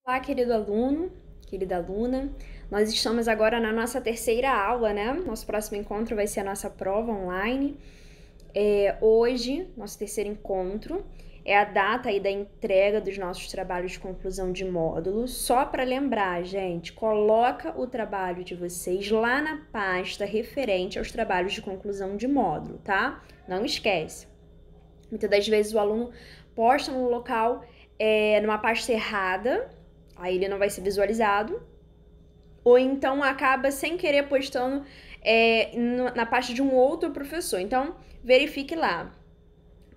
Olá, querido aluno, querida aluna. Nós estamos agora na nossa terceira aula, né? Nosso próximo encontro vai ser a nossa prova online. Hoje, nosso terceiro encontro, é a data aí da entrega dos nossos trabalhos de conclusão de módulo. Só para lembrar, gente, coloca o trabalho de vocês lá na pasta referente aos trabalhos de conclusão de módulo, tá? Não esquece. Muitas das vezes o aluno posta no local, numa pasta errada, aí ele não vai ser visualizado, ou então acaba sem querer postando na pasta de um outro professor. Então, verifique lá,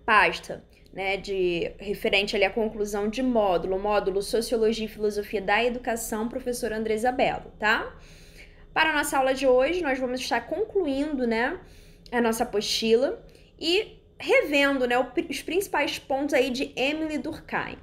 pasta, né, de referente ali à conclusão de módulo Sociologia e Filosofia da Educação, professora Andresa Bello, tá? Para a nossa aula de hoje, nós vamos estar concluindo, né, a nossa apostila e revendo, né, os principais pontos aí de Émile Durkheim.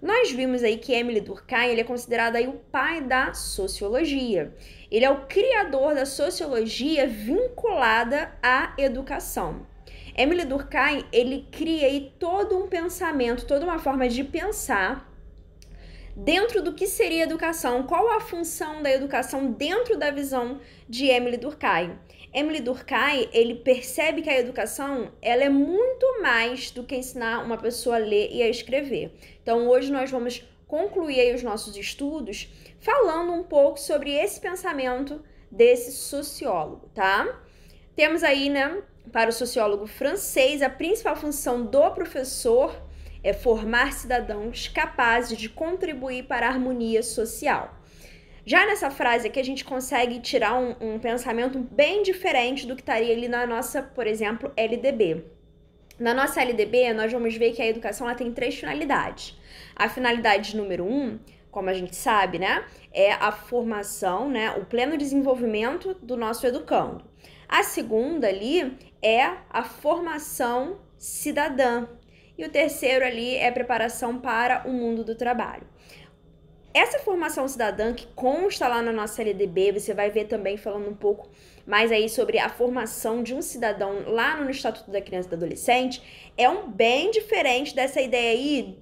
Nós vimos aí que Émile Durkheim, ele é considerado aí o pai da sociologia. Ele é o criador da sociologia vinculada à educação. Émile Durkheim, ele cria aí todo um pensamento, toda uma forma de pensar dentro do que seria educação, qual a função da educação dentro da visão de Émile Durkheim. Émile Durkheim, ele percebe que a educação, ela é muito mais do que ensinar uma pessoa a ler e a escrever. Então, hoje nós vamos concluir aí os nossos estudos falando um pouco sobre esse pensamento desse sociólogo, tá? Temos aí, né, para o sociólogo francês, a principal função do professor é formar cidadãos capazes de contribuir para a harmonia social. Já nessa frase aqui, a gente consegue tirar um pensamento bem diferente do que estaria ali na nossa, por exemplo, LDB. Na nossa LDB, nós vamos ver que a educação ela tem 3 finalidades. A finalidade número 1, como a gente sabe, né, é a formação, né, o pleno desenvolvimento do nosso educando. A segunda ali é a formação cidadã. E o terceiro ali é a preparação para o mundo do trabalho. Essa formação cidadã que consta lá na nossa LDB, você vai ver também falando um pouco mais aí sobre a formação de um cidadão lá no Estatuto da Criança e do Adolescente, é bem diferente dessa ideia aí,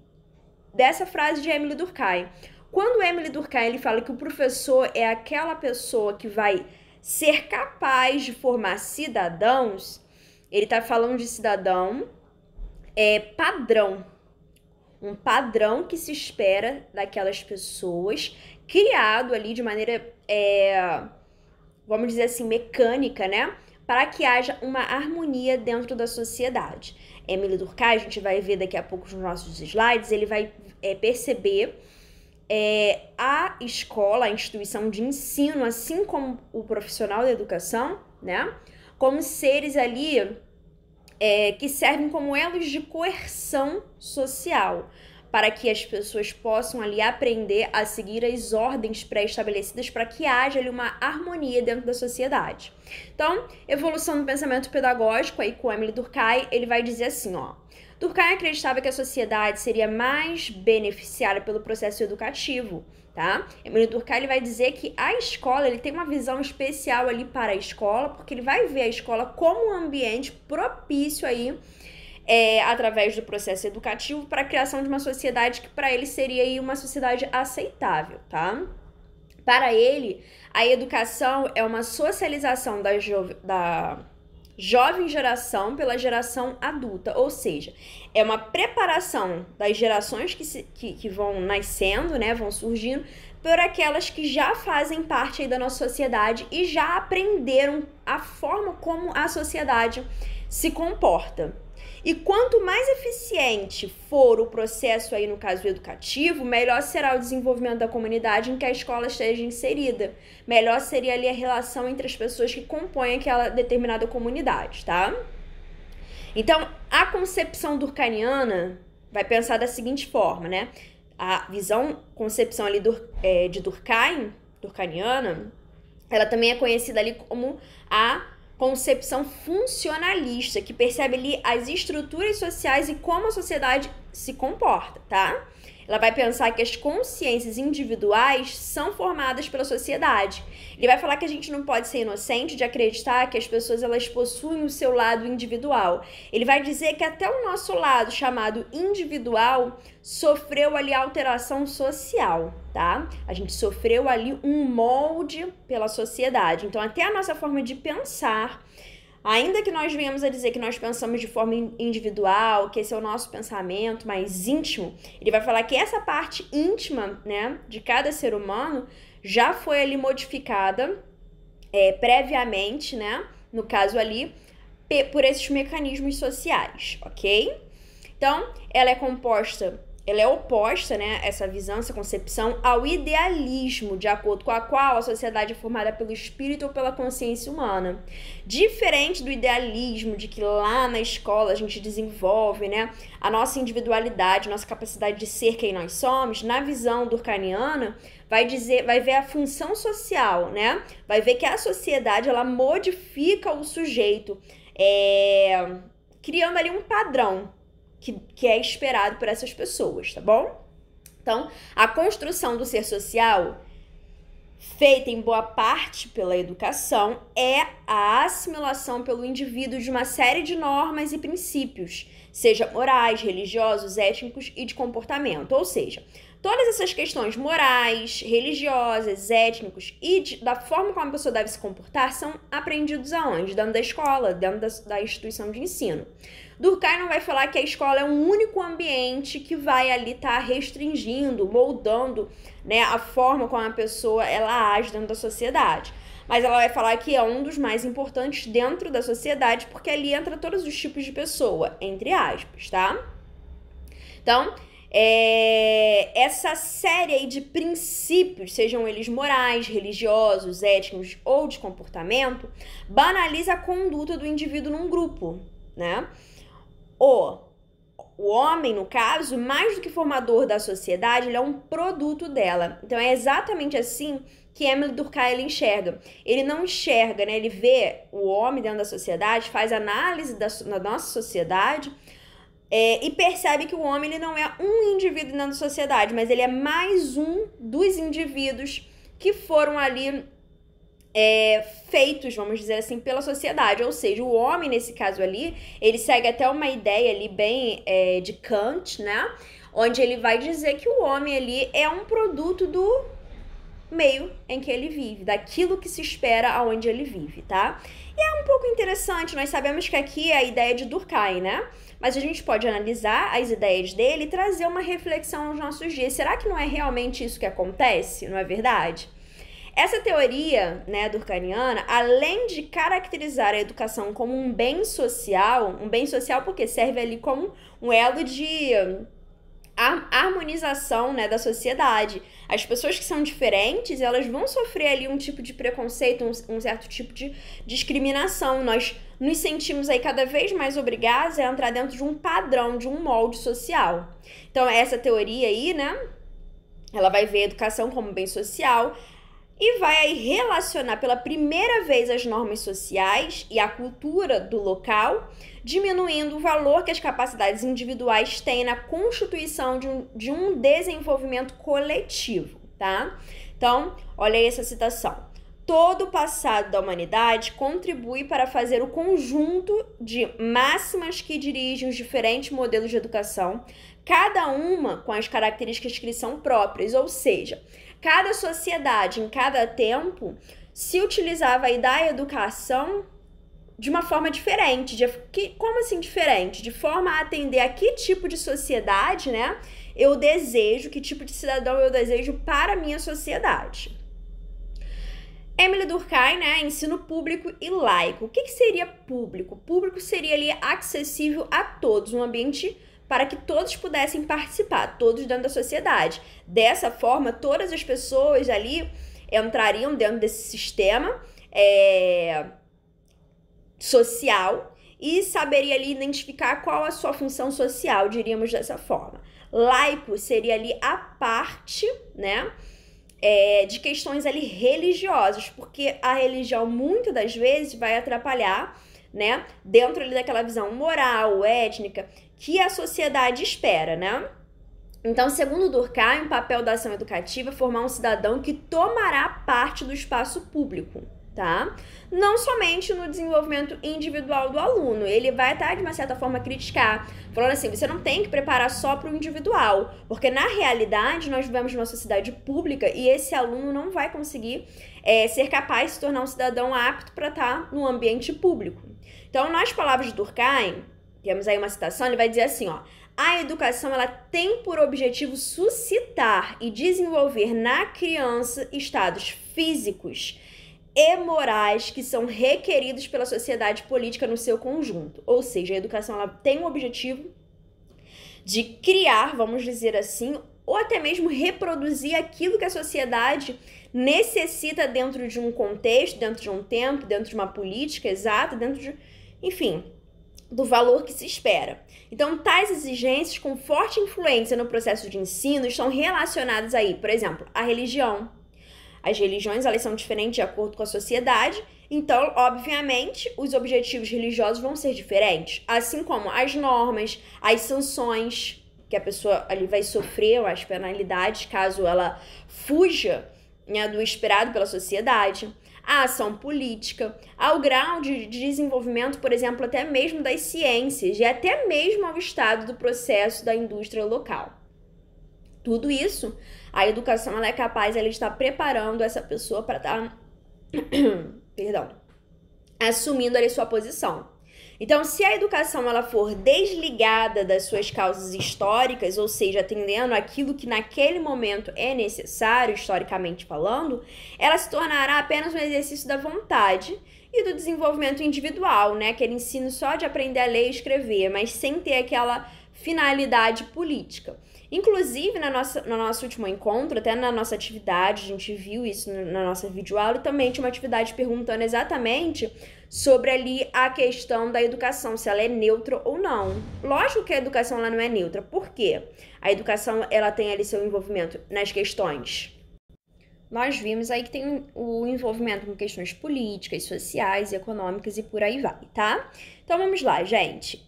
dessa frase de Émile Durkheim. Quando Émile Durkheim ele fala que o professor é aquela pessoa que vai ser capaz de formar cidadãos, ele está falando de cidadão padrão. Um padrão que se espera daquelas pessoas, criado ali de maneira, vamos dizer assim, mecânica, né? Para que haja uma harmonia dentro da sociedade. Émile Durkheim, a gente vai ver daqui a pouco nos nossos slides, ele vai perceber a escola, a instituição de ensino, assim como o profissional da educação, né? Como seres ali que servem como elos de coerção social, para que as pessoas possam ali aprender a seguir as ordens pré-estabelecidas para que haja ali uma harmonia dentro da sociedade. Então, evolução do pensamento pedagógico, aí com Émile Durkheim, ele vai dizer assim, ó. Durkheim acreditava que a sociedade seria mais beneficiada pelo processo educativo, tá? Émile Durkheim ele vai dizer que a escola, ele tem uma visão especial ali para a escola, porque ele vai ver a escola como um ambiente propício aí, através do processo educativo, para a criação de uma sociedade que para ele seria aí uma sociedade aceitável, tá? Para ele, a educação é uma socialização da jovem geração pela geração adulta, ou seja, é uma preparação das gerações que vão nascendo, né, vão surgindo, por aquelas que já fazem parte aí da nossa sociedade e já aprenderam a forma como a sociedade se comporta. E quanto mais eficiente for o processo aí no caso educativo, melhor será o desenvolvimento da comunidade em que a escola esteja inserida. Melhor seria ali a relação entre as pessoas que compõem aquela determinada comunidade, tá? Então, a concepção durkheimiana vai pensar da seguinte forma, né? A concepção ali de durkheimiana, ela também é conhecida ali como a concepção funcionalista, que percebe ali as estruturas sociais e como a sociedade se comporta, tá? ela vai pensar que as consciências individuais são formadas pela sociedade. Ele vai falar que a gente não pode ser inocente de acreditar que as pessoas elas possuem o seu lado individual. Ele vai dizer que até o nosso lado, chamado individual, sofreu ali alteração social, tá? A gente sofreu ali um molde pela sociedade. Então, até a nossa forma de pensar, ainda que nós venhamos a dizer que nós pensamos de forma individual, que esse é o nosso pensamento mais íntimo, ele vai falar que essa parte íntima, né, de cada ser humano já foi ali modificada previamente, né, no caso ali, por esses mecanismos sociais, ok? Então, ela é oposta, né, essa visão, essa concepção, ao idealismo, de acordo com a qual a sociedade é formada pelo espírito ou pela consciência humana. Diferente do idealismo de que lá na escola a gente desenvolve, né, a nossa individualidade, nossa capacidade de ser quem nós somos, na visão durkheimiana, vai ver a função social, né? Vai ver que a sociedade, ela modifica o sujeito, criando ali um padrão que é esperado por essas pessoas, tá bom? Então, a construção do ser social, feita em boa parte pela educação, é a assimilação pelo indivíduo de uma série de normas e princípios, seja morais, religiosos, étnicos e de comportamento. Ou seja, todas essas questões morais, religiosas, étnicos e da forma como a pessoa deve se comportar são aprendidos aonde? Dentro da escola, dentro da instituição de ensino. Durkheim não vai falar que a escola é um único ambiente que vai ali estar restringindo, moldando, né, a forma como a pessoa ela age dentro da sociedade. Mas ela vai falar que é um dos mais importantes dentro da sociedade, porque ali entra todos os tipos de pessoa, entre aspas, tá? Então, essa série aí de princípios, sejam eles morais, religiosos, étnicos ou de comportamento, banaliza a conduta do indivíduo num grupo, né? O homem, no caso, mais do que formador da sociedade, ele é um produto dela. Então, é exatamente assim que Emile Durkheim ele enxerga. Ele não enxerga, né? Ele vê o homem dentro da sociedade, faz análise da nossa sociedade e percebe que o homem ele não é um indivíduo dentro da sociedade, mas ele é mais um dos indivíduos que foram ali feitos, vamos dizer assim, pela sociedade. Ou seja, o homem, nesse caso ali, ele segue até uma ideia ali bem de Kant, né? Onde ele vai dizer que o homem ali é um produto do meio em que ele vive, daquilo que se espera aonde ele vive, tá? E é um pouco interessante, nós sabemos que aqui é a ideia de Durkheim, né? Mas a gente pode analisar as ideias dele e trazer uma reflexão nos nossos dias. Será que não é realmente isso que acontece? Não é verdade? Essa teoria, né, durkheimiana, além de caracterizar a educação como um bem social porque serve ali como um elo de harmonização, né, da sociedade. As pessoas que são diferentes, elas vão sofrer ali um tipo de preconceito, um certo tipo de discriminação. Nós nos sentimos aí cada vez mais obrigados a entrar dentro de um padrão, de um molde social. Então, essa teoria aí, né, ela vai ver a educação como bem social, e vai aí relacionar pela primeira vez as normas sociais e a cultura do local, diminuindo o valor que as capacidades individuais têm na constituição de um desenvolvimento coletivo, tá? Então, olha aí essa citação. Todo o passado da humanidade contribui para fazer o conjunto de máximas que dirigem os diferentes modelos de educação, cada uma com as características que lhe são próprias, ou seja, cada sociedade, em cada tempo, se utilizava aí da educação de uma forma diferente. Como assim diferente? De forma a atender a que tipo de sociedade, né, eu desejo, que tipo de cidadão eu desejo para a minha sociedade. Emile Durkheim, né, ensino público e laico. O que seria público? Público seria ali acessível a todos, um ambiente para que todos pudessem participar, todos dentro da sociedade. Dessa forma, todas as pessoas ali entrariam dentro desse sistema social e saberia ali identificar qual a sua função social, diríamos dessa forma. Laico seria ali a parte, né, de questões ali religiosas, porque a religião muitas das vezes vai atrapalhar, né, dentro ali daquela visão moral, étnica, que a sociedade espera, né? Então, segundo Durkheim, o papel da ação educativa é formar um cidadão que tomará parte do espaço público, tá? Não somente no desenvolvimento individual do aluno, ele vai até, de uma certa forma, criticar, falando assim, você não tem que preparar só para o individual, porque na realidade nós vivemos numa sociedade pública e esse aluno não vai conseguir ser capaz de se tornar um cidadão apto para estar no ambiente público. Então, nas palavras de Durkheim, temos aí uma citação, ele vai dizer assim, ó, a educação ela tem por objetivo suscitar e desenvolver na criança estados físicos e morais que são requeridos pela sociedade política no seu conjunto. Ou seja, a educação ela tem o objetivo de criar, vamos dizer assim, ou até mesmo reproduzir aquilo que a sociedade necessita dentro de um contexto, dentro de um tempo, dentro de uma política exata, dentro de, enfim, do valor que se espera. Então, tais exigências com forte influência no processo de ensino estão relacionadas aí, por exemplo, à religião. As religiões, elas são diferentes de acordo com a sociedade, então, obviamente, os objetivos religiosos vão ser diferentes, assim como as normas, as sanções, que a pessoa ali vai sofrer, as penalidades, caso ela fuja, né, do esperado pela sociedade, a ação política, ao grau de desenvolvimento, por exemplo, até mesmo das ciências e até mesmo ao estado do processo da indústria local. Tudo isso, a educação ela é capaz de estar preparando essa pessoa para estar assumindo ali sua posição. Então, se a educação ela for desligada das suas causas históricas, ou seja, atendendo aquilo que naquele momento é necessário, historicamente falando, ela se tornará apenas um exercício da vontade e do desenvolvimento individual, né? Aquele ensino só de aprender a ler e escrever, mas sem ter aquela finalidade política. Inclusive, no nosso último encontro, até na nossa atividade, a gente viu isso na nossa videoaula, e também tinha uma atividade perguntando exatamente sobre ali a questão da educação, se ela é neutra ou não. Lógico que a educação ela não é neutra. Por quê? A educação ela tem ali seu envolvimento nas questões. Nós vimos aí que tem o envolvimento com questões políticas, sociais, econômicas e por aí vai, tá? Então vamos lá, gente.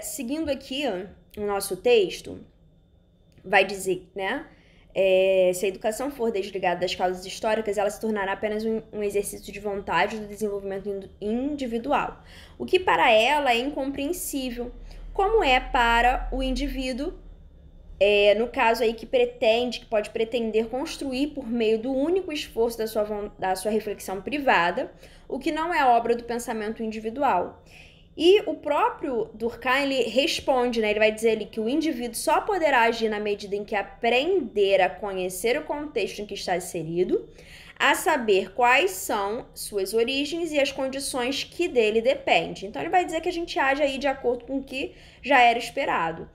Seguindo aqui o nosso texto, vai dizer, né? Se a educação for desligada das causas históricas, ela se tornará apenas um exercício de vontade do desenvolvimento individual, o que para ela é incompreensível, como é para o indivíduo, no caso aí que pode pretender construir por meio do único esforço da sua reflexão privada, o que não é obra do pensamento individual. E o próprio Durkheim, ele responde, né? Ele vai dizer ali que o indivíduo só poderá agir na medida em que aprender a conhecer o contexto em que está inserido, a saber quais são suas origens e as condições que dele dependem. Então, ele vai dizer que a gente age aí de acordo com o que já era esperado.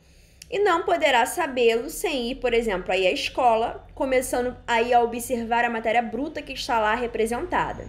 E não poderá sabê-lo sem ir, por exemplo, aí à escola, começando aí a observar a matéria bruta que está lá representada.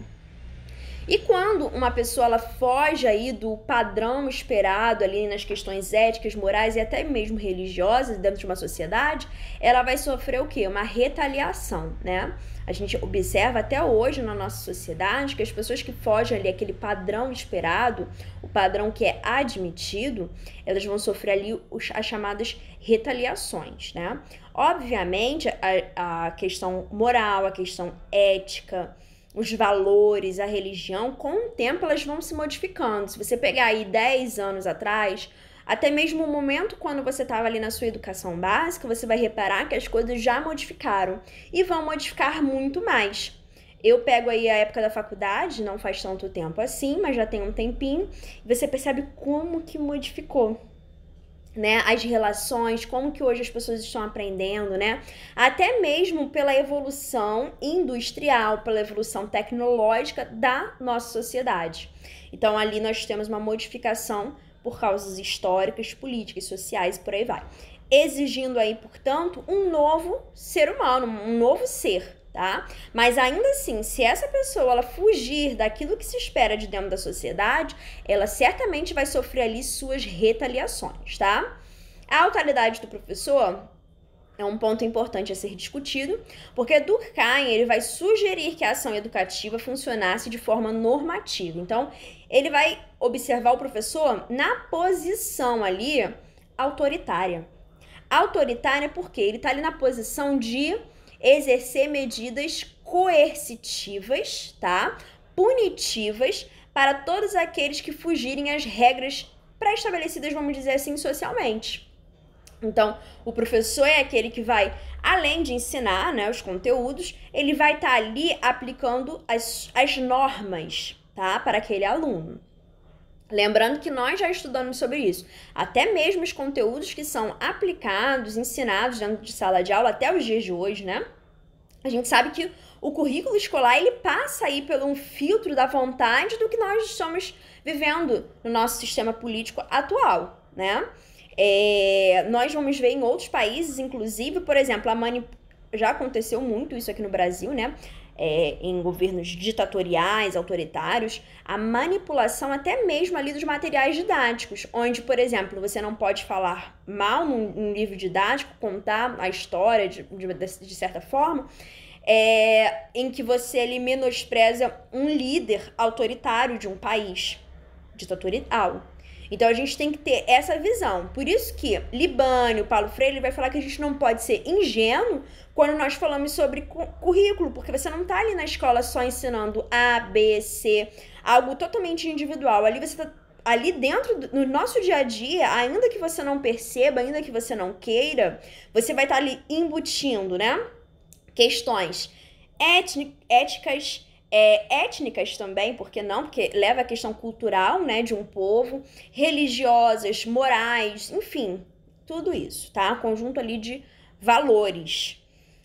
E quando uma pessoa ela foge aí do padrão esperado ali nas questões éticas, morais e até mesmo religiosas dentro de uma sociedade, ela vai sofrer o quê? Uma retaliação, né? A gente observa até hoje na nossa sociedade que as pessoas que fogem ali aquele padrão esperado, o padrão que é admitido, elas vão sofrer ali as chamadas retaliações, né? Obviamente, a questão moral, a questão ética, os valores, a religião, com o tempo elas vão se modificando. Se você pegar aí 10 anos atrás, até mesmo o momento quando você estava ali na sua educação básica, você vai reparar que as coisas já modificaram e vão modificar muito mais. Eu pego aí a época da faculdade, não faz tanto tempo assim, mas já tem um tempinho, e você percebe como que modificou, né, as relações, como que hoje as pessoas estão aprendendo, né, até mesmo pela evolução industrial, pela evolução tecnológica da nossa sociedade. Então, ali nós temos uma modificação por causas históricas, políticas, sociais, por aí vai. Exigindo aí, portanto, um novo ser humano, um novo ser, tá? Mas ainda assim, se essa pessoa ela fugir daquilo que se espera de dentro da sociedade, ela certamente vai sofrer ali suas retaliações, tá? A autoridade do professor é um ponto importante a ser discutido, porque Durkheim ele vai sugerir que a ação educativa funcionasse de forma normativa. Então, ele vai observar o professor na posição ali autoritária. autoritária porque ele está ali na posição de exercer medidas coercitivas, tá? Punitivas para todos aqueles que fugirem às regras pré-estabelecidas, vamos dizer assim, socialmente. Então, o professor é aquele que vai, além de ensinar, né, os conteúdos, ele vai estar ali aplicando as normas, tá, para aquele aluno. Lembrando que nós já estudamos sobre isso. Até mesmo os conteúdos que são aplicados, ensinados dentro de sala de aula até os dias de hoje, né? A gente sabe que o currículo escolar, ele passa aí por um filtro da vontade do que nós estamos vivendo no nosso sistema político atual, né? Nós vamos ver em outros países, inclusive, por exemplo, já aconteceu muito isso aqui no Brasil, né? Em governos ditatoriais, autoritários, a manipulação até mesmo ali dos materiais didáticos, onde, por exemplo, você não pode falar mal num livro didático, contar a história de certa forma, em que você ali menospreza um líder autoritário de um país ditatorial. Então, a gente tem que ter essa visão. Por isso que Libânio, Paulo Freire, ele vai falar que a gente não pode ser ingênuo quando nós falamos sobre currículo, porque você não está ali na escola só ensinando A, B, C, algo totalmente individual. Ali você está ali dentro, no nosso dia a dia, ainda que você não perceba, ainda que você não queira, você vai estar ali embutindo, né? Questões éticas, étnicas também, por que não? Porque leva a questão cultural, né, de um povo, religiosas, morais, enfim, tudo isso, tá? Conjunto ali de valores.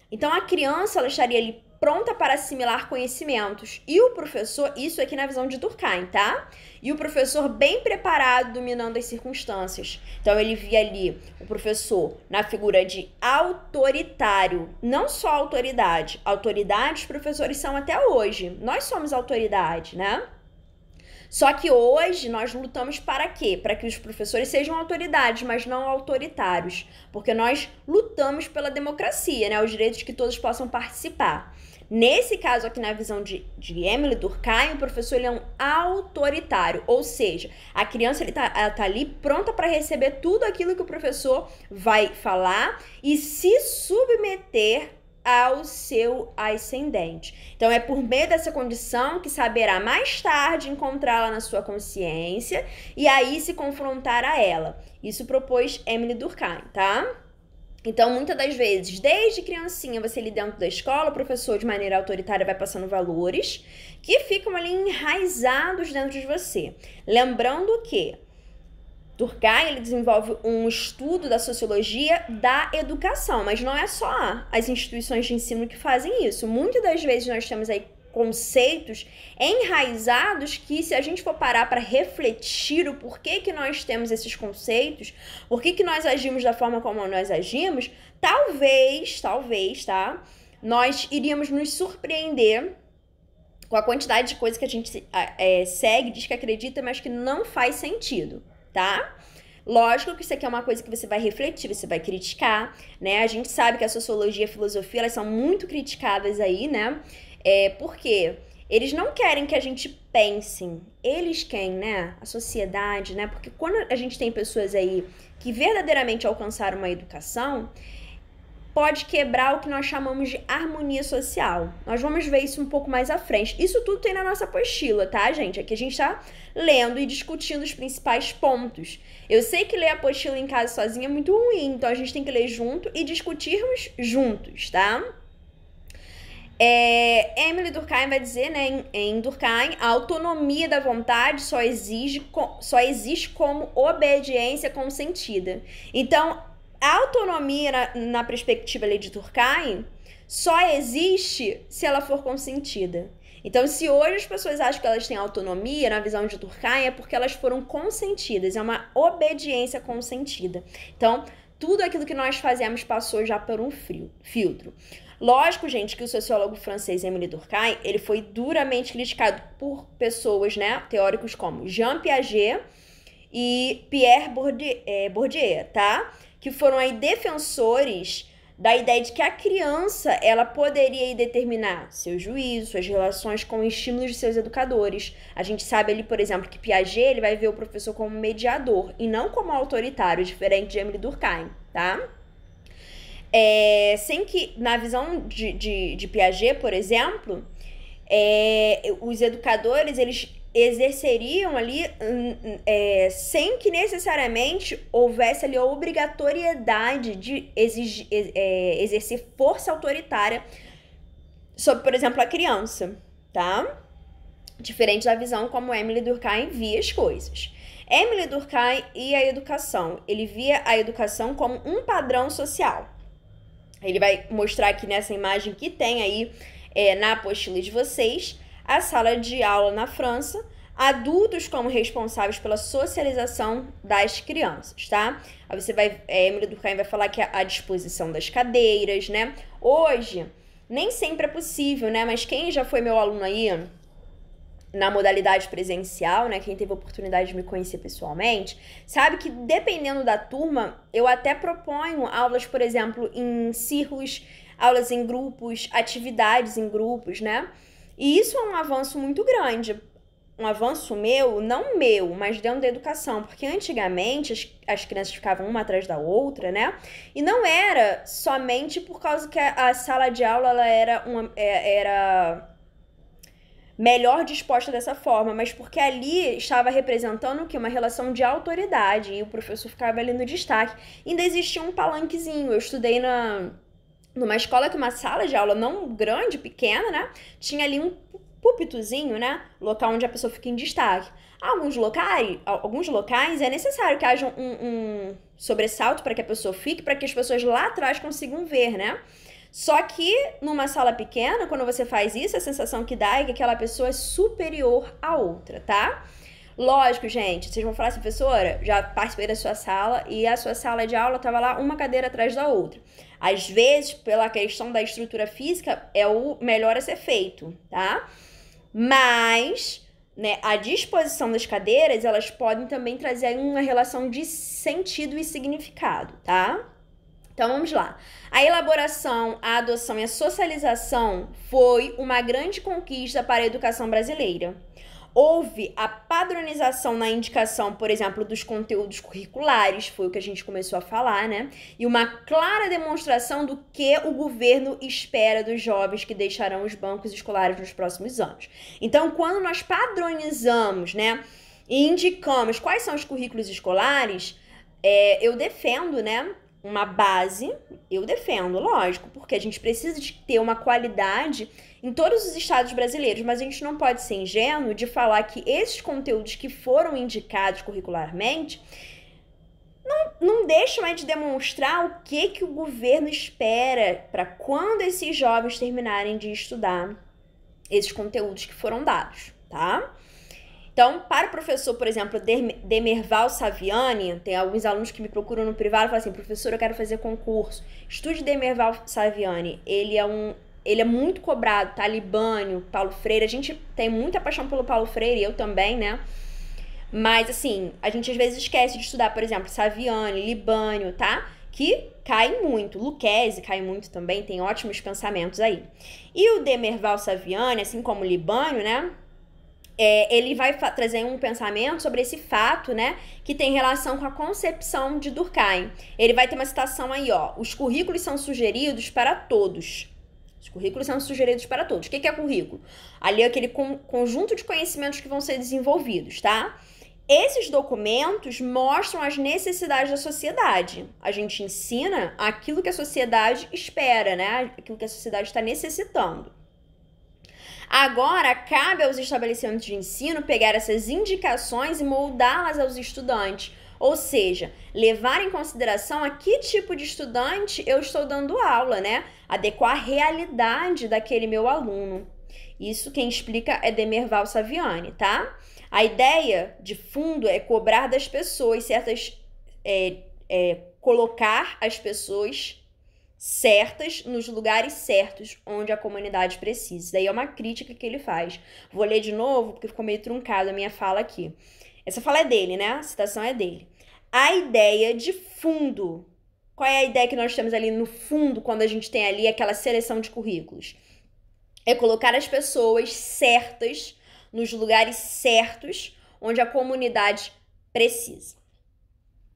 Então, a criança, ela estaria ali pronta para assimilar conhecimentos. E o professor, isso aqui na visão de Durkheim, tá? E o professor bem preparado, dominando as circunstâncias. Então, ele via ali o professor na figura de autoritário. Não só autoridade. Autoridade, os professores são até hoje. Nós somos autoridade, né? Só que hoje nós lutamos para quê? Para que os professores sejam autoridades, mas não autoritários. Porque nós lutamos pela democracia, né? Os direitos que todos possam participar. Nesse caso aqui, na visão de Emile Durkheim, o professor ele é um autoritário. Ou seja, a criança ela tá ali pronta para receber tudo aquilo que o professor vai falar e se submeter ao seu ascendente. Então, é por meio dessa condição que saberá mais tarde encontrá-la na sua consciência e aí se confrontar a ela. Isso propôs Emile Durkheim, tá? Então, muitas das vezes, desde criancinha, você ali dentro da escola, o professor de maneira autoritária vai passando valores que ficam ali enraizados dentro de você. Lembrando que Durkheim, ele desenvolve um estudo da sociologia da educação, mas não é só as instituições de ensino que fazem isso. Muitas das vezes nós temos aí conceitos enraizados que, se a gente for parar para refletir o porquê que nós temos esses conceitos, por que nós agimos da forma como nós agimos, talvez, tá? Nós iríamos nos surpreender com a quantidade de coisas que a gente segue, diz que acredita, mas que não faz sentido, tá? Lógico que isso aqui é uma coisa que você vai refletir, você vai criticar, né? A gente sabe que a sociologia e a filosofia, elas são muito criticadas aí, né? Porque eles não querem que a gente pense, eles querem, né? A sociedade, né? Porque quando a gente tem pessoas aí que verdadeiramente alcançaram uma educação, pode quebrar o que nós chamamos de harmonia social. Nós vamos ver isso um pouco mais à frente. Isso tudo tem na nossa apostila, tá, gente? Aqui a gente tá lendo e discutindo os principais pontos. Eu sei que ler a apostila em casa sozinha é muito ruim, então a gente tem que ler junto e discutirmos juntos, tá? Emile Durkheim vai dizer, né, em Durkheim, a autonomia da vontade só existe como obediência consentida. Então, a autonomia, na perspectiva de Durkheim, só existe se ela for consentida. Então, se hoje as pessoas acham que elas têm autonomia, na visão de Durkheim, é porque elas foram consentidas, é uma obediência consentida. Então, tudo aquilo que nós fazemos passou já por um filtro. Lógico, gente, que o sociólogo francês Emile Durkheim, ele foi duramente criticado por pessoas, né, teóricos como Jean Piaget e Pierre Bourdieu, tá? Que foram aí defensores da ideia de que a criança, ela poderia aí determinar seu juízo, suas relações com estímulos de seus educadores. A gente sabe ali, por exemplo, que Piaget, ele vai ver o professor como mediador e não como autoritário, diferente de Emile Durkheim, tá? Sem que, na visão de Piaget, por exemplo, os educadores, eles exerceriam ali sem que necessariamente houvesse ali a obrigatoriedade de exercer força autoritária sobre, por exemplo, a criança, tá? Diferente da visão como Émile Durkheim via as coisas. Émile Durkheim e a educação, ele via a educação como um padrão social. Ele vai mostrar aqui nessa imagem que tem aí na apostila de vocês, a sala de aula na França, adultos como responsáveis pela socialização das crianças, tá? Aí você vai, Émile Durkheim vai falar que a disposição das cadeiras, né? Hoje, nem sempre é possível, né? Mas quem já foi meu aluno aí na modalidade presencial, né, quem teve a oportunidade de me conhecer pessoalmente, sabe que dependendo da turma, eu até proponho aulas, por exemplo, em círculos, aulas em grupos, atividades em grupos, né? E isso é um avanço muito grande. Um avanço meu, não meu, mas dentro da educação, porque antigamente as crianças ficavam uma atrás da outra, né? E não era somente por causa que a sala de aula ela era melhor disposta dessa forma, mas porque ali estava representando o quê? Uma relação de autoridade, e o professor ficava ali no destaque. Ainda existia um palanquezinho. Eu estudei numa escola que uma sala de aula não grande, pequena, né? Tinha ali um púlpitozinho, né? Local onde a pessoa fica em destaque. Alguns locais é necessário que haja um sobressalto para que a pessoa fique, para que as pessoas lá atrás consigam ver, né? Só que numa sala pequena, quando você faz isso, a sensação que dá é que aquela pessoa é superior à outra, tá? Lógico, gente, vocês vão falar assim, professora, já participei da sua sala e a sua sala de aula tava lá uma cadeira atrás da outra. Às vezes, pela questão da estrutura física, é o melhor a ser feito, tá? Mas, né, a disposição das cadeiras, elas podem também trazer uma relação de sentido e significado, tá? Então, vamos lá. A elaboração, a adoção e a socialização foi uma grande conquista para a educação brasileira. Houve a padronização na indicação, por exemplo, dos conteúdos curriculares, foi o que a gente começou a falar, né? E uma clara demonstração do que o governo espera dos jovens que deixarão os bancos escolares nos próximos anos. Então, quando nós padronizamos, né, e indicamos quais são os currículos escolares, eu defendo, né, uma base, eu defendo, lógico, porque a gente precisa de ter uma qualidade em todos os estados brasileiros, mas a gente não pode ser ingênuo de falar que esses conteúdos que foram indicados curricularmente não deixam de demonstrar o que o governo espera para quando esses jovens terminarem de estudar esses conteúdos que foram dados, tá? Então, para o professor, por exemplo, Demerval Saviani, tem alguns alunos que me procuram no privado e falam assim, professor, eu quero fazer concurso. Estude Demerval Saviani, ele é muito cobrado, tá? Libânio, Paulo Freire, a gente tem muita paixão pelo Paulo Freire, eu também, né? Mas, assim, a gente às vezes esquece de estudar, por exemplo, Saviani, Libânio, tá? Que caem muito. Lucchesi cai muito também, tem ótimos pensamentos aí. E o Demerval Saviani, assim como o Libânio, né? Ele vai trazer um pensamento sobre esse fato, né, que tem relação com a concepção de Durkheim. Ele vai ter uma citação aí, ó, os currículos são sugeridos para todos. Os currículos são sugeridos para todos. O que é currículo? Ali é aquele conjunto de conhecimentos que vão ser desenvolvidos, tá? Esses documentos mostram as necessidades da sociedade. A gente ensina aquilo que a sociedade espera, né, aquilo que a sociedade está necessitando. Agora, cabe aos estabelecimentos de ensino pegar essas indicações e moldá-las aos estudantes. Ou seja, levar em consideração a que tipo de estudante eu estou dando aula, né? Adequar a realidade daquele meu aluno. Isso quem explica é Demerval Saviani, tá? A ideia de fundo é cobrar das pessoas certas... colocar as pessoas certas nos lugares certos onde a comunidade precisa. Daí é uma crítica que ele faz. Vou ler de novo porque ficou meio truncada a minha fala aqui. Essa fala é dele, né? A citação é dele. A ideia de fundo. Qual é a ideia que nós temos ali no fundo quando a gente tem ali aquela seleção de currículos? É colocar as pessoas certas nos lugares certos onde a comunidade precisa.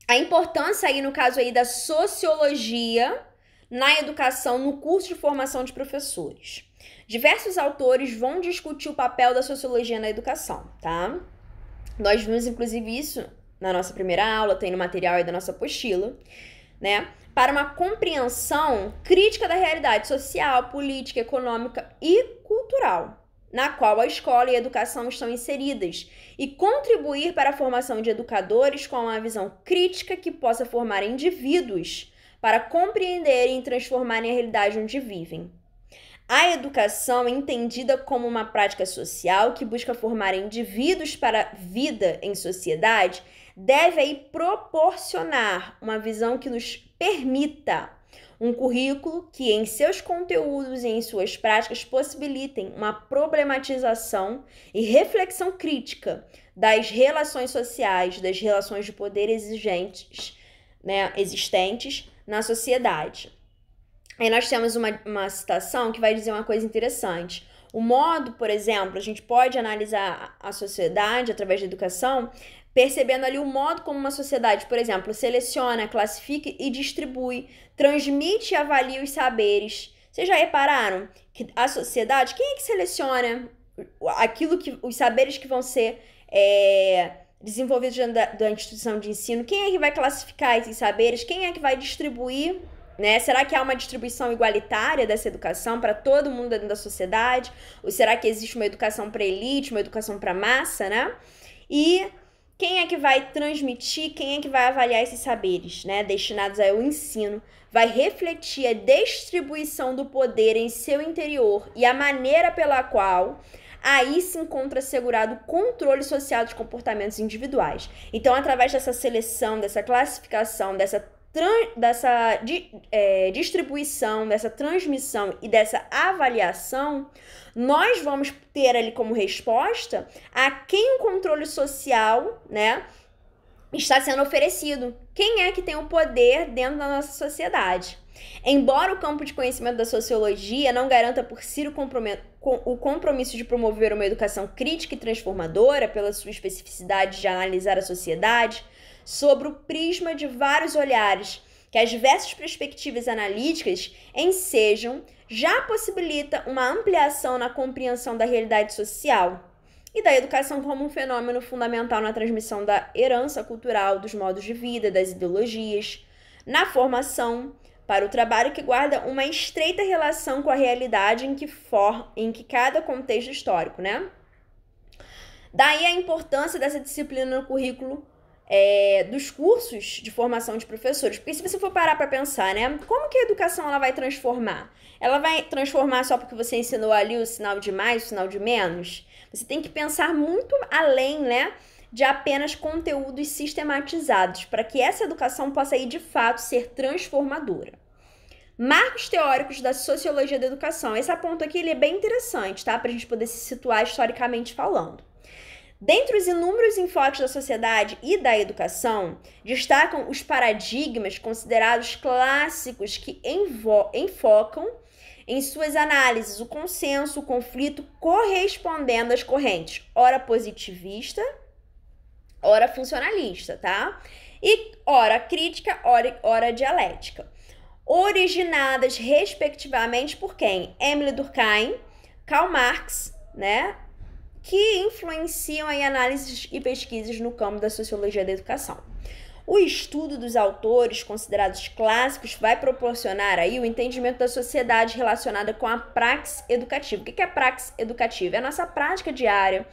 A importância aí no caso aí da sociologia, na educação no curso de formação de professores. Diversos autores vão discutir o papel da sociologia na educação, tá? Nós vimos, inclusive, isso na nossa primeira aula, tem no material aí da nossa apostila, né? Para uma compreensão crítica da realidade social, política, econômica e cultural, na qual a escola e a educação estão inseridas, e contribuir para a formação de educadores com uma visão crítica que possa formar indivíduos para compreenderem e transformarem a realidade onde vivem. A educação é entendida como uma prática social que busca formar indivíduos para a vida em sociedade, deve aí proporcionar uma visão que nos permita um currículo que em seus conteúdos e em suas práticas possibilitem uma problematização e reflexão crítica das relações sociais, das relações de poder existentes na sociedade. Aí nós temos uma citação que vai dizer uma coisa interessante. O modo, por exemplo, a gente pode analisar a sociedade através da educação, percebendo ali o modo como uma sociedade, por exemplo, seleciona, classifica e distribui, transmite e avalia os saberes. Vocês já repararam que a sociedade, quem é que seleciona os saberes que vão ser desenvolvidos dentro da instituição de ensino? Quem é que vai classificar esses saberes? Quem é que vai distribuir? Né? Será que há uma distribuição igualitária dessa educação para todo mundo dentro da sociedade? Ou será que existe uma educação para elite, uma educação para massa, né? E quem é que vai transmitir, quem é que vai avaliar esses saberes, né, destinados ao ensino? Vai refletir a distribuição do poder em seu interior e a maneira pela qual aí se encontra assegurado o controle social dos comportamentos individuais. Então, através dessa seleção, dessa classificação, dessa distribuição, dessa transmissão e dessa avaliação, nós vamos ter ali como resposta a quem o controle social, né, está sendo oferecido. Quem é que tem o poder dentro da nossa sociedade? Embora o campo de conhecimento da sociologia não garanta por si o compromisso de promover uma educação crítica e transformadora pela sua especificidade de analisar a sociedade, sobre o prisma de vários olhares que as diversas perspectivas analíticas ensejam, já possibilita uma ampliação na compreensão da realidade social e da educação como um fenômeno fundamental na transmissão da herança cultural, dos modos de vida, das ideologias, na formação para o trabalho que guarda uma estreita relação com a realidade em que cada contexto histórico, né? Daí a importância dessa disciplina no currículo dos cursos de formação de professores. Porque se você for parar para pensar, né? Como que a educação ela vai transformar? Ela vai transformar só porque você ensinou ali o sinal de mais, o sinal de menos? Você tem que pensar muito além, né? De apenas conteúdos sistematizados, para que essa educação possa aí, de fato, ser transformadora. Marcos teóricos da sociologia da educação. Esse ponto aqui ele é bem interessante, tá? Para a gente poder se situar historicamente falando. Dentre os inúmeros enfoques da sociedade e da educação, destacam os paradigmas considerados clássicos que enfocam em suas análises o consenso, o conflito, correspondendo às correntes, ora positivista, ora funcionalista, tá? E ora crítica, ora dialética. Originadas, respectivamente, por quem? Émile Durkheim, Karl Marx, né? Que influenciam em análises e pesquisas no campo da sociologia da educação. O estudo dos autores considerados clássicos vai proporcionar aí o entendimento da sociedade relacionada com a praxis educativa. O que é a praxis educativa? É a nossa prática diária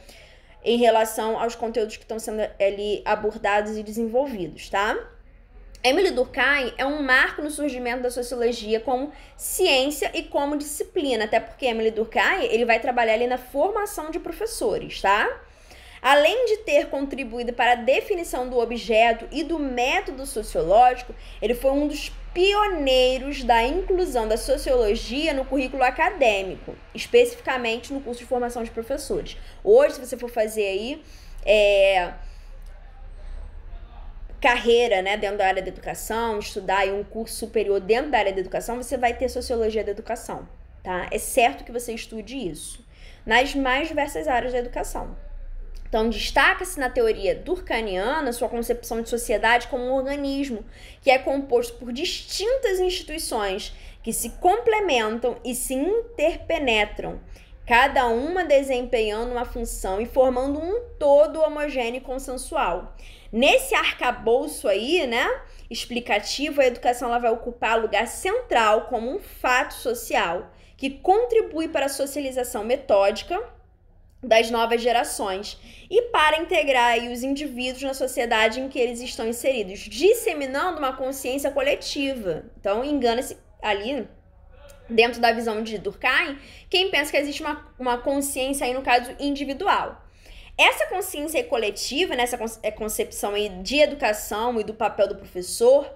em relação aos conteúdos que estão sendo ali abordados e desenvolvidos, tá? Émile Durkheim é um marco no surgimento da sociologia como ciência e como disciplina, até porque Émile Durkheim ele vai trabalhar ali na formação de professores, tá? Além de ter contribuído para a definição do objeto e do método sociológico, ele foi um dos pioneiros da inclusão da sociologia no currículo acadêmico, especificamente no curso de formação de professores. Hoje, se você for fazer aí carreira, né, dentro da área da educação, estudar aí um curso superior dentro da área da educação, você vai ter sociologia da educação, tá? É certo que você estude isso nas mais diversas áreas da educação. Então, destaca-se na teoria durkheimiana sua concepção de sociedade como um organismo que é composto por distintas instituições que se complementam e se interpenetram, cada uma desempenhando uma função e formando um todo homogêneo e consensual. Nesse arcabouço aí, né, explicativo, a educação ela vai ocupar lugar central como um fato social que contribui para a socialização metódica das novas gerações e para integrar aí os indivíduos na sociedade em que eles estão inseridos, disseminando uma consciência coletiva. Então, engana-se ali, dentro da visão de Durkheim, quem pensa que existe uma consciência aí, no caso, individual. Essa consciência coletiva, nessa concepção aí de educação e do papel do professor,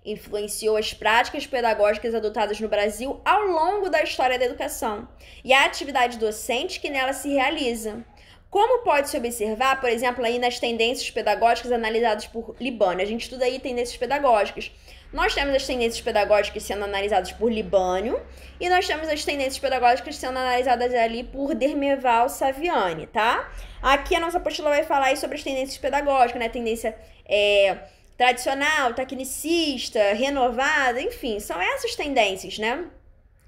influenciou as práticas pedagógicas adotadas no Brasil ao longo da história da educação e a atividade docente que nela se realiza. Como pode-se observar, por exemplo, aí nas tendências pedagógicas analisadas por Libânio. A gente estuda aí tendências pedagógicas. Nós temos as tendências pedagógicas sendo analisadas por Libânio e nós temos as tendências pedagógicas sendo analisadas ali por Dermeval Saviani, tá? Aqui a nossa apostila vai falar aí sobre as tendências pedagógicas, né? Tendência tradicional, tecnicista, renovada, enfim, são essas tendências, né?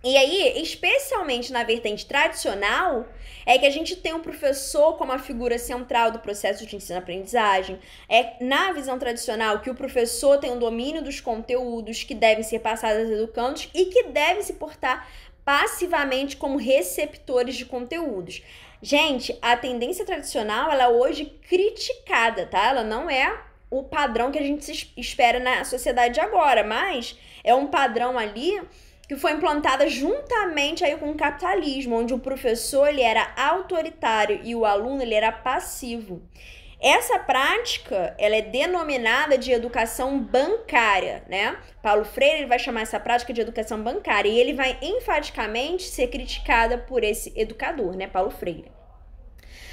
E aí, especialmente na vertente tradicional, é que a gente tem o professor como a figura central do processo de ensino-aprendizagem. É na visão tradicional que o professor tem o domínio dos conteúdos que devem ser passados aos educandos e que devem se portar passivamente como receptores de conteúdos. Gente, a tendência tradicional, ela é hoje criticada, tá? Ela não é o padrão que a gente espera na sociedade de agora, mas é um padrão ali que foi implantada juntamente aí com o capitalismo, onde o professor ele era autoritário e o aluno ele era passivo. Essa prática, ela é denominada de educação bancária, né? Paulo Freire ele vai chamar essa prática de educação bancária e ele vai enfaticamente ser criticada por esse educador, né? Paulo Freire.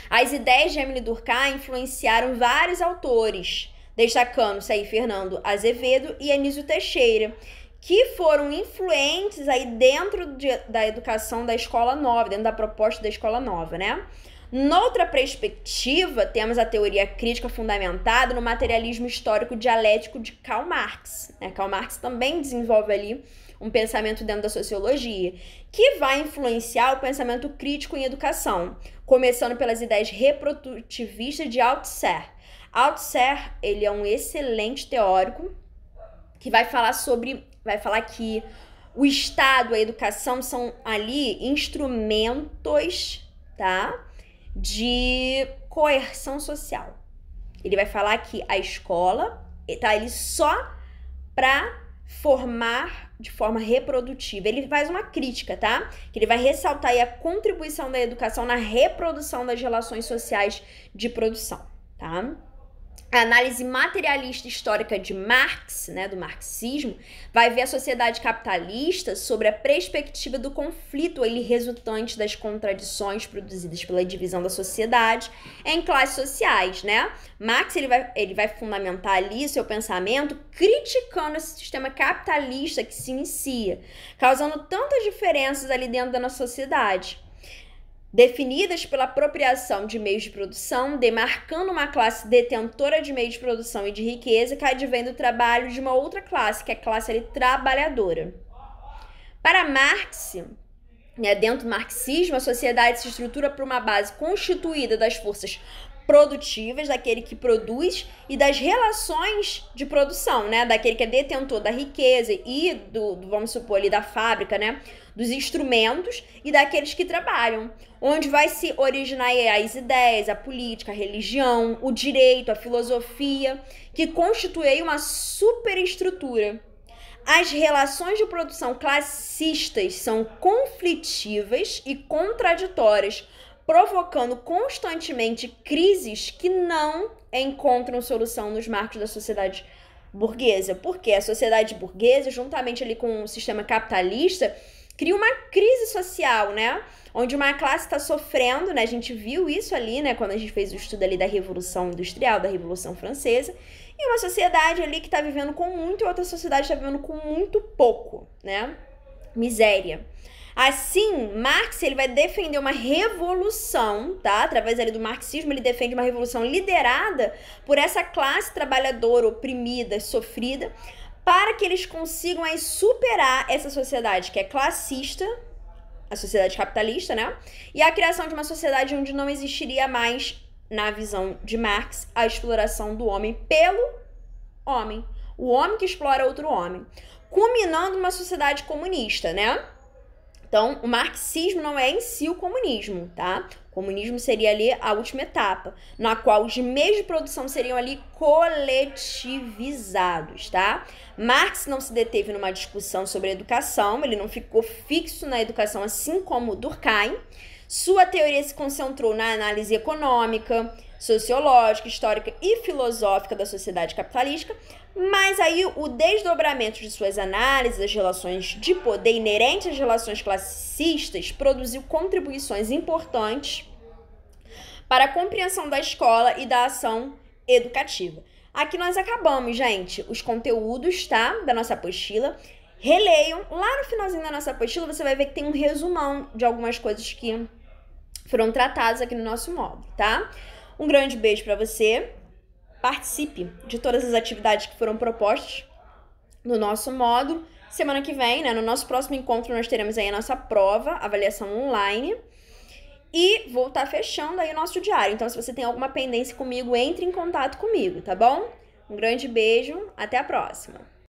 As ideias de Émile Durkheim influenciaram vários autores, destacando-se aí Fernando Azevedo e Anísio Teixeira, que foram influentes aí dentro da educação da Escola Nova, dentro da proposta da Escola Nova, né? Noutra perspectiva, temos a teoria crítica fundamentada no materialismo histórico dialético de Karl Marx, né? Karl Marx também desenvolve ali um pensamento dentro da sociologia, que vai influenciar o pensamento crítico em educação, começando pelas ideias reprodutivistas de Althusser. Althusser, ele é um excelente teórico que vai falar que o Estado, a educação são ali instrumentos, tá, de coerção social. Ele vai falar que a escola tá ali só para formar de forma reprodutiva. Ele faz uma crítica, tá? Que ele vai ressaltar aí a contribuição da educação na reprodução das relações sociais de produção, tá? A análise materialista histórica de Marx, né, do marxismo, vai ver a sociedade capitalista sobre a perspectiva do conflito ele resultante das contradições produzidas pela divisão da sociedade em classes sociais, né? Marx ele vai fundamentar ali seu pensamento criticando esse sistema capitalista que se inicia, causando tantas diferenças ali dentro da nossa sociedade, definidas pela apropriação de meios de produção, demarcando uma classe detentora de meios de produção e de riqueza que advém do trabalho de uma outra classe, que é a classe ali, trabalhadora. Para Marx, né, dentro do marxismo, a sociedade se estrutura por uma base constituída das forças produtivas, daquele que produz, e das relações de produção, né, daquele que é detentor da riqueza e vamos supor ali, da fábrica, né, dos instrumentos e daqueles que trabalham, onde vai se originar as ideias, a política, a religião, o direito, a filosofia, que constituem uma superestrutura. As relações de produção classistas são conflitivas e contraditórias, provocando constantemente crises que não encontram solução nos marcos da sociedade burguesa. Porque a sociedade burguesa, juntamente ali com o sistema capitalista, cria uma crise social, né? Onde uma classe está sofrendo, né? A gente viu isso ali, né? Quando a gente fez o estudo ali da Revolução Industrial, da Revolução Francesa. E uma sociedade ali que está vivendo com muito e outra sociedade está vivendo com muito pouco, né? Miséria. Assim, Marx ele vai defender uma revolução, tá? Através ali do marxismo, ele defende uma revolução liderada por essa classe trabalhadora oprimida, sofrida, para que eles consigam aí superar essa sociedade que é classista, a sociedade capitalista, né? E a criação de uma sociedade onde não existiria mais, na visão de Marx, a exploração do homem pelo homem. O homem que explora outro homem. Culminando numa sociedade comunista, né? Então, o marxismo não é em si o comunismo, tá? O comunismo seria ali a última etapa, na qual os meios de produção seriam ali coletivizados, tá? Marx não se deteve numa discussão sobre educação, ele não ficou fixo na educação, assim como Durkheim. Sua teoria se concentrou na análise econômica, sociológica, histórica e filosófica da sociedade capitalista, mas aí o desdobramento de suas análises das relações de poder inerentes às relações classistas produziu contribuições importantes para a compreensão da escola e da ação educativa. Aqui nós acabamos, gente, os conteúdos, tá, da nossa apostila. Releiam. Lá no finalzinho da nossa apostila você vai ver que tem um resumão de algumas coisas que foram tratadas aqui no nosso módulo, tá? Um grande beijo para você. Participe de todas as atividades que foram propostas no nosso módulo. Semana que vem, né, no nosso próximo encontro, nós teremos aí a nossa prova, avaliação online. E vou estar fechando aí o nosso diário. Então, se você tem alguma pendência comigo, entre em contato comigo, tá bom? Um grande beijo, até a próxima!